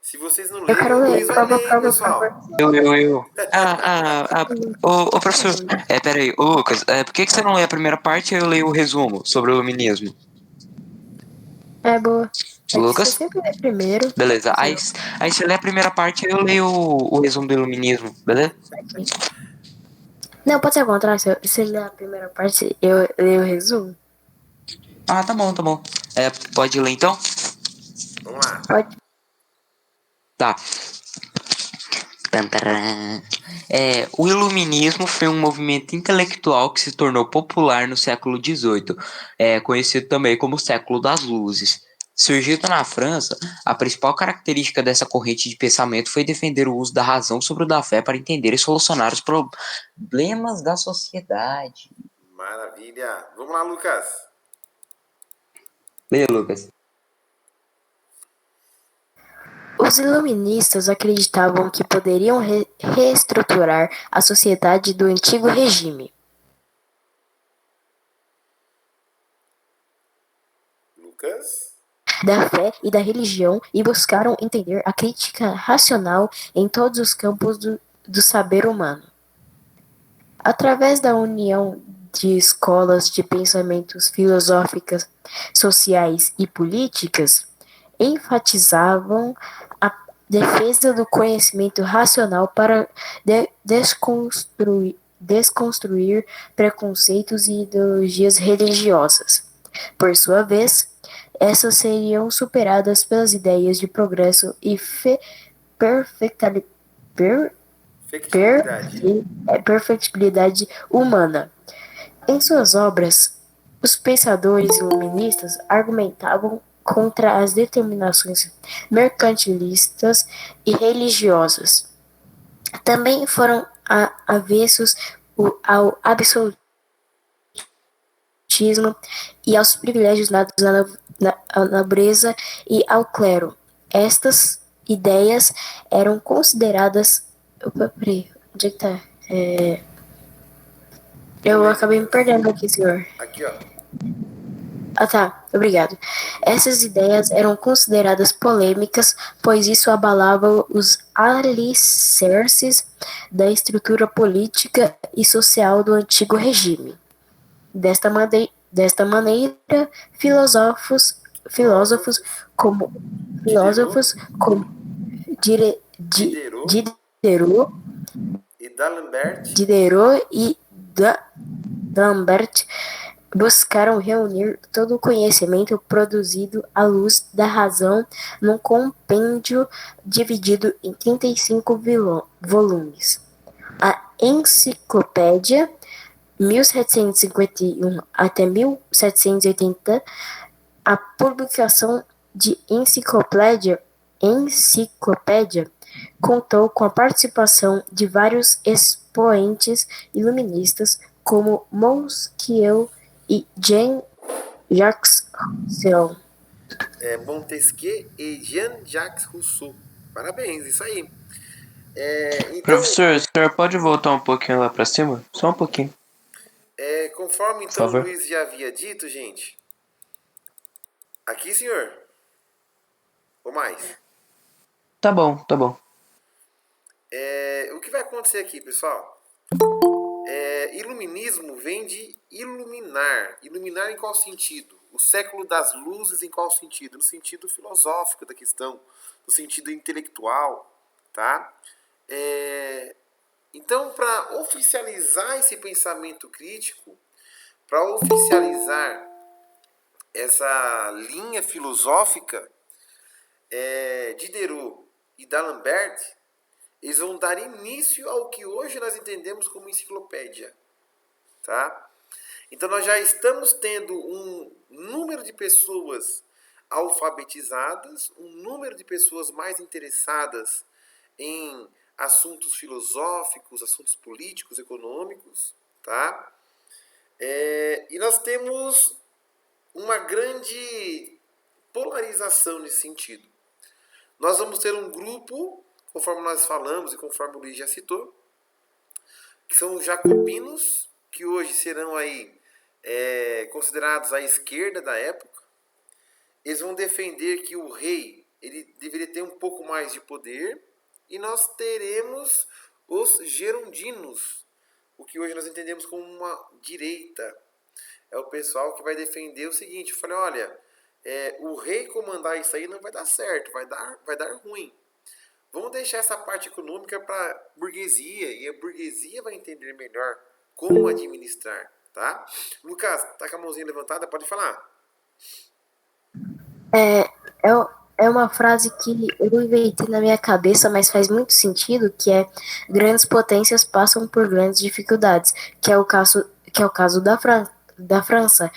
Se vocês não Eu lerem, quero o ler. Luiz vai ler, hein, pessoal. Eu. Ô, professor, peraí, ô, Lucas, por que você não lê a primeira parte e eu leio o resumo sobre o iluminismo? É boa. É que você Lucas? sempre lê primeiro. Beleza, aí Sim. você lê a primeira parte e eu leio o resumo do iluminismo, beleza? Não, pode ser ao contrário. Se você ler a primeira parte, eu leio o resumo. Ah, tá bom, tá bom. Pode ler então? Vamos lá. Pode. Tá. O iluminismo foi um movimento intelectual que se tornou popular no século XVIII, conhecido também como século das luzes. Surgido na França, a principal característica dessa corrente de pensamento foi defender o uso da razão sobre o da fé para entender e solucionar os problemas da sociedade. Maravilha. Vamos lá, Lucas. Leia, Lucas. Os iluministas acreditavam que poderiam reestruturar a sociedade do antigo regime. Lucas. Da fé e da religião e buscaram entender a crítica racional em todos os campos do saber humano. Através da união de escolas de pensamentos filosóficas, sociais e políticas, enfatizavam a defesa do conhecimento racional para desconstruir preconceitos e ideologias religiosas. Por sua vez, essas seriam superadas pelas ideias de progresso e perfectibilidade humana. Em suas obras, os pensadores iluministas argumentavam contra as determinações mercantilistas e religiosas. Também foram avessos ao absolutismo e aos privilégios dados à nobreza e ao clero. Estas ideias eram consideradas. Opa, peraí, onde é que tá? Eu acabei me perdendo aqui, senhor. Aqui, ó. Ah, tá. Obrigado. Essas ideias eram consideradas polêmicas, pois isso abalava os alicerces da estrutura política e social do antigo regime. Desta maneira, filósofos como Diderot e D'Alembert buscaram reunir todo o conhecimento produzido à luz da razão num compêndio dividido em 35 volumes. A Enciclopédia 1751 até 1780, a publicação de Enciclopédia contou com a participação de vários expoentes iluministas como Montesquieu e Jean-Jacques Rousseau. Montesquieu e Jean-Jacques Rousseau. Parabéns, isso aí. Então, Professor, o senhor pode voltar um pouquinho lá para cima? Só um pouquinho. Conforme então o Luiz já havia dito, gente. Aqui, senhor? Ou mais? Tá bom, tá bom. O que vai acontecer aqui, pessoal? Iluminismo vem de iluminar. Iluminar em qual sentido? O século das luzes em qual sentido? No sentido filosófico da questão, no sentido intelectual, tá? Então, para oficializar esse pensamento crítico, para oficializar essa linha filosófica, Diderot e D'Alembert, eles vão dar início ao que hoje nós entendemos como enciclopédia, tá? Então nós já estamos tendo um número de pessoas alfabetizadas, um número de pessoas mais interessadas em assuntos filosóficos, assuntos políticos, econômicos, tá? E nós temos uma grande polarização nesse sentido. Nós vamos ter um grupo, conforme nós falamos e conforme o Luiz já citou, que são os jacobinos, que hoje serão aí considerados a esquerda da época. Eles vão defender que o rei ele deveria ter um pouco mais de poder, e nós teremos os gerondinos, o que hoje nós entendemos como uma direita. É o pessoal que vai defender o seguinte: eu falei, olha, o rei comandar isso aí não vai dar certo, vai dar ruim. Vamos deixar essa parte econômica para a burguesia, e a burguesia vai entender melhor como administrar, tá? Lucas, tá com a mãozinha levantada, pode falar. É, é uma frase que eu inventei na minha cabeça, mas faz muito sentido, que é grandes potências passam por grandes dificuldades, que é o caso da França.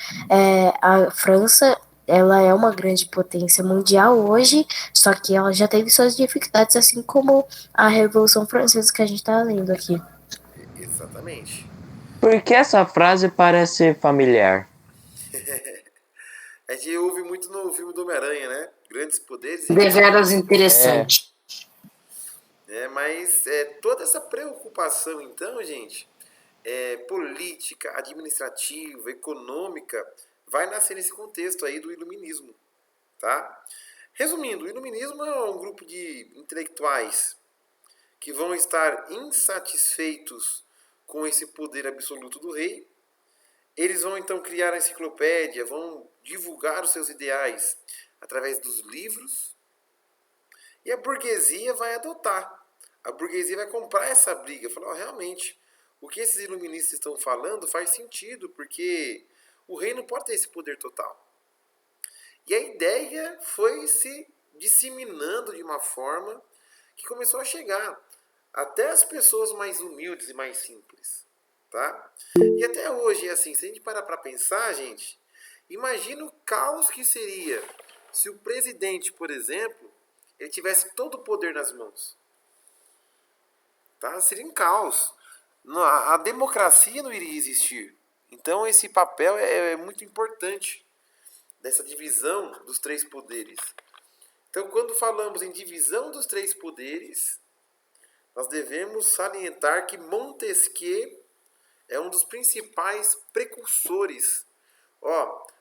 A França, ela é uma grande potência mundial hoje, só que ela já teve suas dificuldades, assim como a Revolução Francesa que a gente está lendo aqui. Exatamente. Por que essa frase parece familiar? A gente ouve muito no filme do Homem-Aranha, né? Grandes poderes e Deveras interessante. mas toda essa preocupação, então, gente, política, administrativa, econômica, vai nascer nesse contexto aí do iluminismo, tá? Resumindo, o iluminismo é um grupo de intelectuais que vão estar insatisfeitos com esse poder absoluto do rei. Eles vão então criar a enciclopédia, vão divulgar os seus ideais através dos livros, e a burguesia vai adotar. A burguesia vai comprar essa briga, falar, realmente, o que esses iluministas estão falando faz sentido, porque o rei não pode ter esse poder total. E a ideia foi se disseminando de uma forma que começou a chegar até as pessoas mais humildes e mais simples, tá? E até hoje é assim, se a gente parar para pensar, gente, imagina o caos que seria se o presidente, por exemplo, ele tivesse todo o poder nas mãos. Tá? Seria um caos. A democracia não iria existir. Então esse papel é muito importante, dessa divisão dos três poderes. Então, quando falamos em divisão dos três poderes, nós devemos salientar que Montesquieu é um dos principais precursores.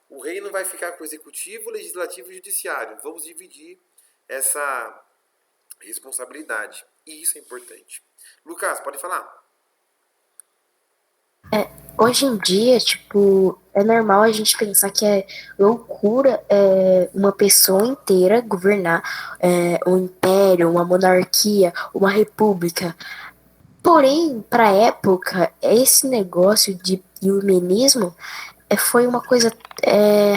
O rei não vai ficar com o executivo, legislativo e judiciário. Vamos dividir essa responsabilidade. E isso é importante. Lucas, pode falar. Hoje em dia, tipo, é normal a gente pensar que é loucura uma pessoa inteira governar um império, uma monarquia, uma república. Porém, para a época, esse negócio de iluminismo foi uma coisa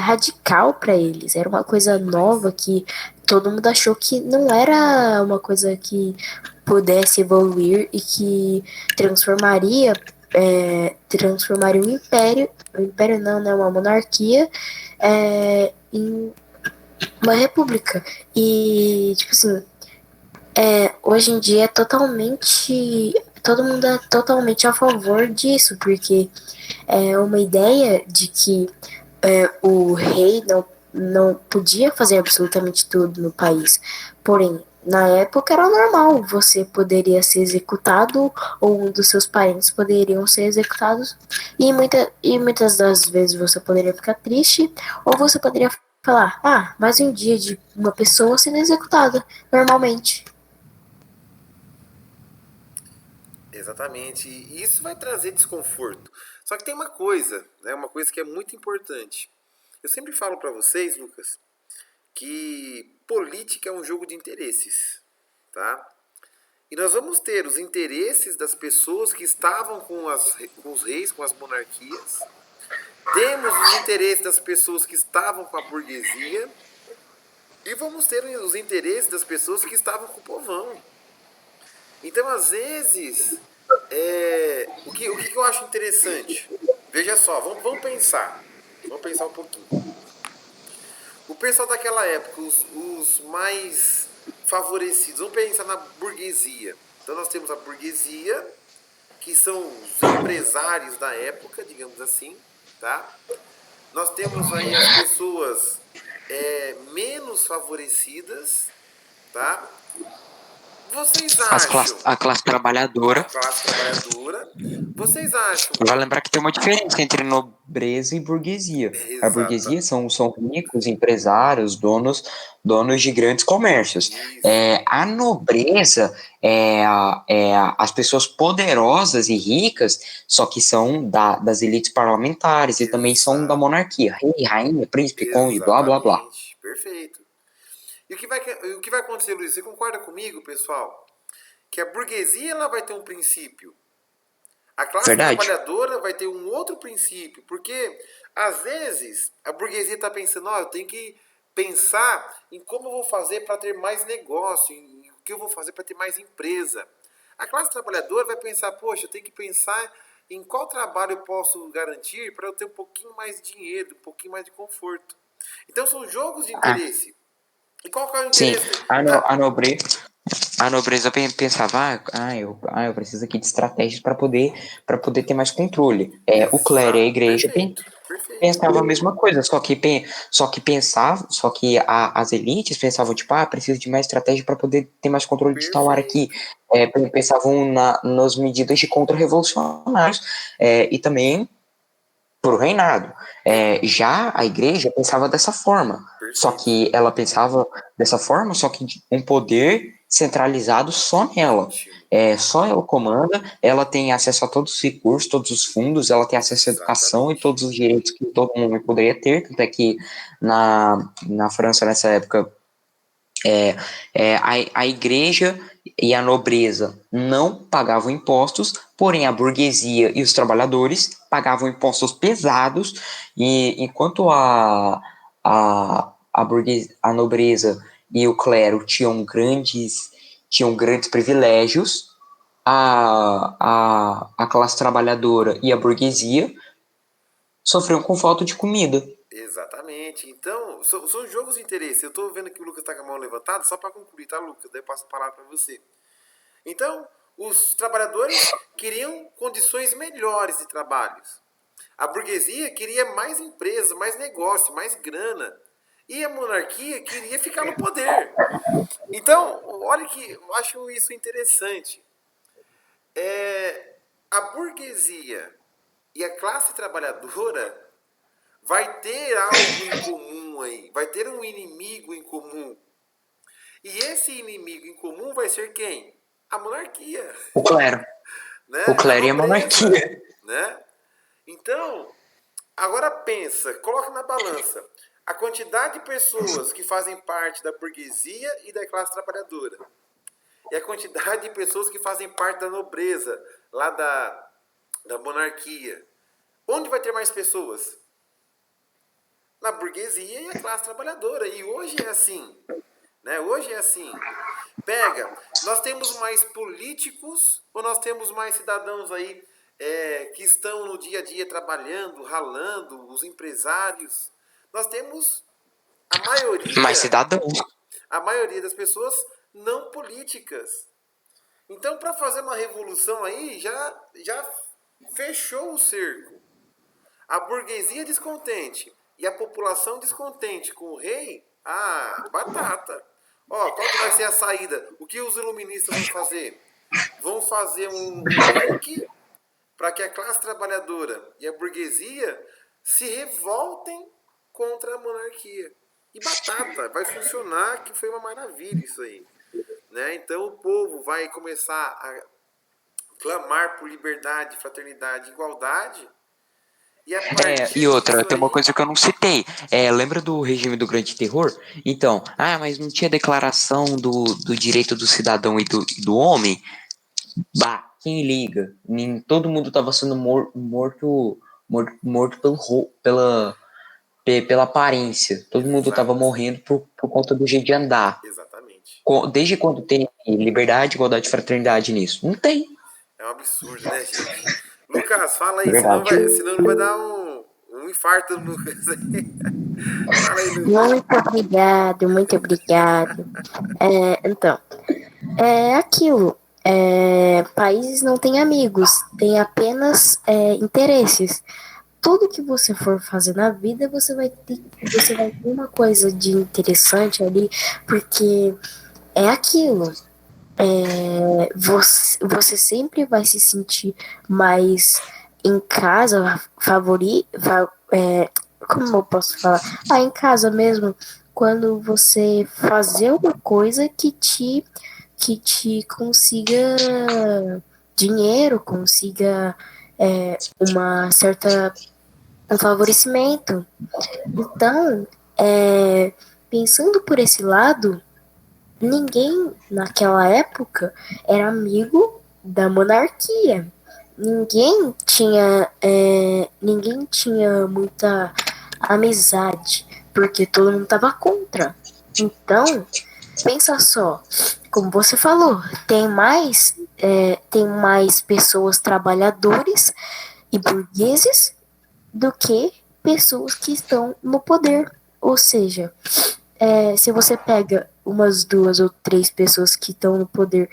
radical para eles. Era uma coisa nova que todo mundo achou que não era uma coisa que pudesse evoluir e que transformaria um império não, né, uma monarquia em uma república. E, tipo assim, hoje em dia todo mundo é totalmente a favor disso, porque é uma ideia de que o rei não podia fazer absolutamente tudo no país. Porém, na época era normal, você poderia ser executado ou um dos seus parentes poderiam ser executados e muitas das vezes você poderia ficar triste ou você poderia falar, mais um dia de uma pessoa sendo executada normalmente. Exatamente. E isso vai trazer desconforto. Só que tem uma coisa, né? Uma coisa que é muito importante. Eu sempre falo para vocês, Lucas, que política é um jogo de interesses, tá? E nós vamos ter os interesses das pessoas que estavam com os reis, com as monarquias. Temos os interesses das pessoas que estavam com a burguesia. E vamos ter os interesses das pessoas que estavam com o povão. Então, às vezes, o que eu acho interessante? Veja só, vamos pensar. Vamos pensar um pouquinho. O pessoal daquela época, os mais favorecidos, vamos pensar na burguesia. Então, nós temos a burguesia, que são os empresários da época, digamos assim, tá? Nós temos aí as pessoas menos favorecidas, tá? vocês acham? A classe trabalhadora. A classe trabalhadora. Vocês acham? Vai lembrar que tem uma diferença entre nobreza e burguesia. A burguesia são ricos, empresários, donos de grandes comércios. A nobreza é as pessoas poderosas e ricas, só que são das elites parlamentares e também são da monarquia. Rei, rainha, príncipe, conde, blá, blá, blá. Perfeito. E o que vai acontecer, Luiz? Você concorda comigo, pessoal? Que a burguesia ela vai ter um princípio. A classe trabalhadora vai ter um outro princípio. Porque, às vezes, a burguesia está pensando, eu tenho que pensar em como eu vou fazer para ter mais negócio, em o que eu vou fazer para ter mais empresa. A classe trabalhadora vai pensar, poxa, eu tenho que pensar em qual trabalho eu posso garantir para eu ter um pouquinho mais de dinheiro, um pouquinho mais de conforto. Então, são jogos de interesse. E qual que é o interesse? Sim, a nobreza pensava, eu preciso aqui de estratégias para poder ter mais controle. O clero e a igreja pensavam a mesma coisa, só que as elites pensavam, tipo, preciso de mais estratégia para poder ter mais controle de tal área aqui. Pensavam nas medidas de contra-revolucionários e também pro reinado. Já a igreja pensava dessa forma. Só que ela pensava dessa forma, só que um poder centralizado só nela. Só ela comanda, ela tem acesso a todos os recursos, todos os fundos, ela tem acesso à educação e todos os direitos que todo mundo poderia ter. Tanto é que na França, nessa época, a igreja e a nobreza não pagavam impostos, porém a burguesia e os trabalhadores pagavam impostos pesados, e enquanto a nobreza e o clero tinham grandes privilégios, a classe trabalhadora e a burguesia sofriam com falta de comida. Exatamente. Então, são jogos de interesse. Eu estou vendo que o Lucas está com a mão levantada, só para concluir, tá, Lucas? Daí eu passo a palavra para você. Então, os trabalhadores queriam condições melhores de trabalho. A burguesia queria mais empresas, mais negócio, mais grana. E a monarquia queria ficar no poder. Então, olha que eu acho isso interessante. A burguesia e a classe trabalhadora vai ter algo em comum aí. Vai ter um inimigo em comum. E esse inimigo em comum vai ser quem? A monarquia. O clero. Né? O clero e a monarquia. Né? Então, agora pensa, coloca na balança a quantidade de pessoas que fazem parte da burguesia e da classe trabalhadora. E a quantidade de pessoas que fazem parte da nobreza, lá da monarquia. Onde vai ter mais pessoas? Na burguesia e a classe trabalhadora. E hoje é assim. Né? Hoje é assim. Pega, nós temos mais políticos ou nós temos mais cidadãos aí que estão no dia a dia trabalhando, ralando, os empresários? Nós temos a maioria... Mais cidadãos. A maioria das pessoas não políticas. Então, para fazer uma revolução aí, já fechou o cerco. A burguesia descontente e a população descontente com o rei, batata. Qual que vai ser a saída? O que os iluministas vão fazer? Vão fazer um link para que a classe trabalhadora e a burguesia se revoltem contra a monarquia. E batata, vai funcionar, que foi uma maravilha isso aí. Né? Então o povo vai começar a clamar por liberdade, fraternidade, igualdade. E outra, tem uma coisa que eu não citei. Lembra do regime do Grande Terror? Então, mas não tinha declaração do direito do cidadão e do homem? Quem liga? Todo mundo estava sendo morto pela aparência. Todo mundo estava morrendo por conta do jeito de andar. Exatamente. Desde quando tem liberdade, igualdade e fraternidade nisso? Não tem. É um absurdo, né, gente? Lucas, fala aí, senão não vai dar um infarto no Lucas. Fala aí, Lucas. Muito obrigado. Então, é aquilo. Países não têm amigos, têm apenas interesses. Tudo que você for fazer na vida, você vai ter uma coisa de interessante ali, porque é aquilo. você sempre vai se sentir mais em casa, como eu posso falar? Em casa mesmo, quando você fazer uma coisa que te consiga dinheiro, consiga um favorecimento. Então, pensando por esse lado, ninguém naquela época era amigo da monarquia. Ninguém tinha muita amizade, porque todo mundo estava contra. Então, pensa só, como você falou, tem mais pessoas trabalhadores e burgueses do que pessoas que estão no poder. Ou seja, se você pega umas duas ou três pessoas que estão no poder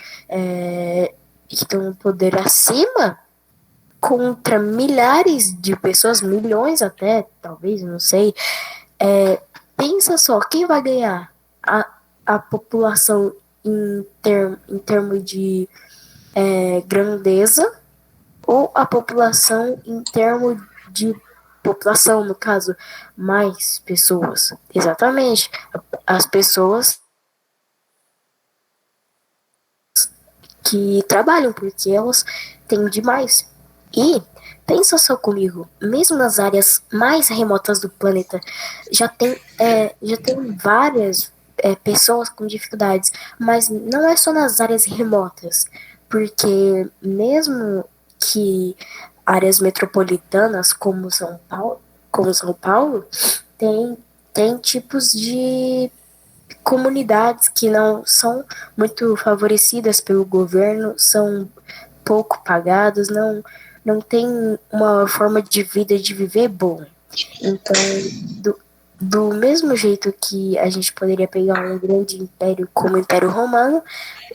acima, contra milhares de pessoas, milhões até, talvez, não sei, pensa só, quem vai ganhar? A população em termos de grandeza ou a população em termos de população, no caso, mais pessoas. Exatamente. As pessoas que trabalham, porque elas têm demais. E pensa só comigo, mesmo nas áreas mais remotas do planeta, já tem várias pessoas com dificuldades, mas não é só nas áreas remotas, porque mesmo que áreas metropolitanas como São Paulo, tem tipos de comunidades que não são muito favorecidas pelo governo, são pouco pagadas, não tem uma forma de vida, de viver bom. Então, do mesmo jeito que a gente poderia pegar um grande império como o Império Romano,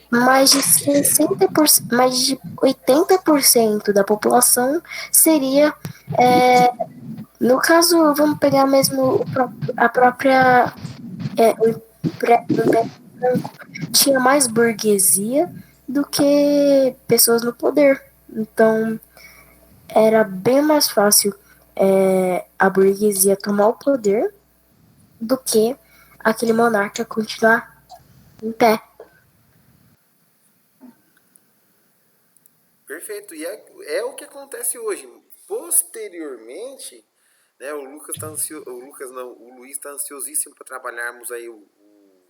mais de 80% da população seria, no caso, vamos pegar mesmo a própria o Império Franco, tinha mais burguesia do que pessoas no poder. Então, era bem mais fácil a burguesia tomar o poder do que aquele monarca continuar em pé. Perfeito. E é o que acontece hoje. Posteriormente, né, o Lucas tá ansioso, o Lucas não, o Luiz está ansiosíssimo para trabalharmos aí o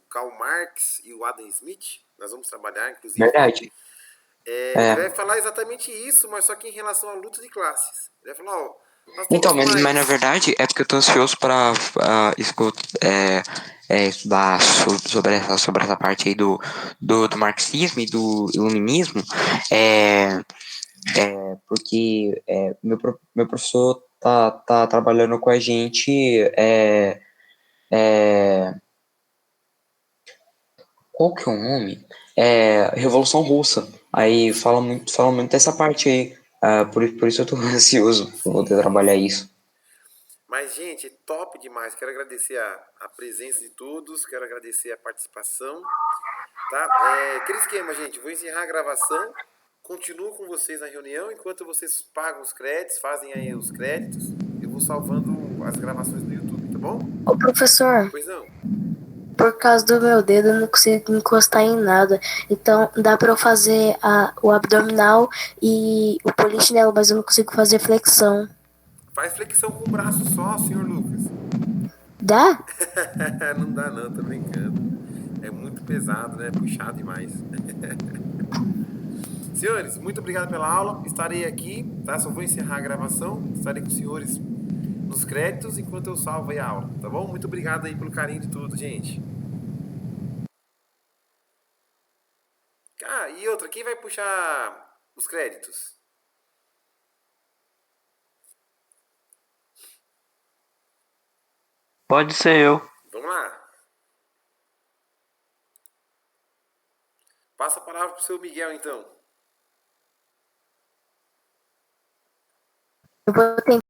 Karl Marx e o Adam Smith. Nós vamos trabalhar, inclusive. Verdade. Ele vai falar exatamente isso, mas só que em relação à luta de classes. Ele vai falar, ó, nós temos Então, mas na verdade é porque eu tô ansioso para estudar sobre essa parte aí do marxismo e do iluminismo, porque meu professor tá trabalhando com a gente, qual que é o nome? Revolução Russa. Aí fala muito dessa parte aí. Por isso eu tô ansioso pra poder trabalhar isso. Mas, gente, top demais. Quero agradecer a presença de todos, quero agradecer a participação. Tá? Aquele esquema, gente. Vou encerrar a gravação. Continuo com vocês na reunião. Enquanto vocês pagam os créditos, fazem aí os créditos, eu vou salvando as gravações no YouTube, tá bom? Ô, professor, Pois não. por causa do meu dedo, eu não consigo encostar em nada. Então, dá pra eu fazer o abdominal e o polichinelo, mas eu não consigo fazer flexão. Faz flexão com o braço só, senhor Lucas. Dá? Não dá não, tô brincando. É muito pesado, né? Puxado demais. Senhores, muito obrigado pela aula. Estarei aqui, tá? Só vou encerrar a gravação. Estarei com os senhores nos créditos enquanto eu salvo aí a aula, tá bom? Muito obrigado aí pelo carinho de tudo, gente. E outra, quem vai puxar os créditos? Pode ser eu. Vamos lá. Passa a palavra pro seu Miguel, então. Eu vou tentar.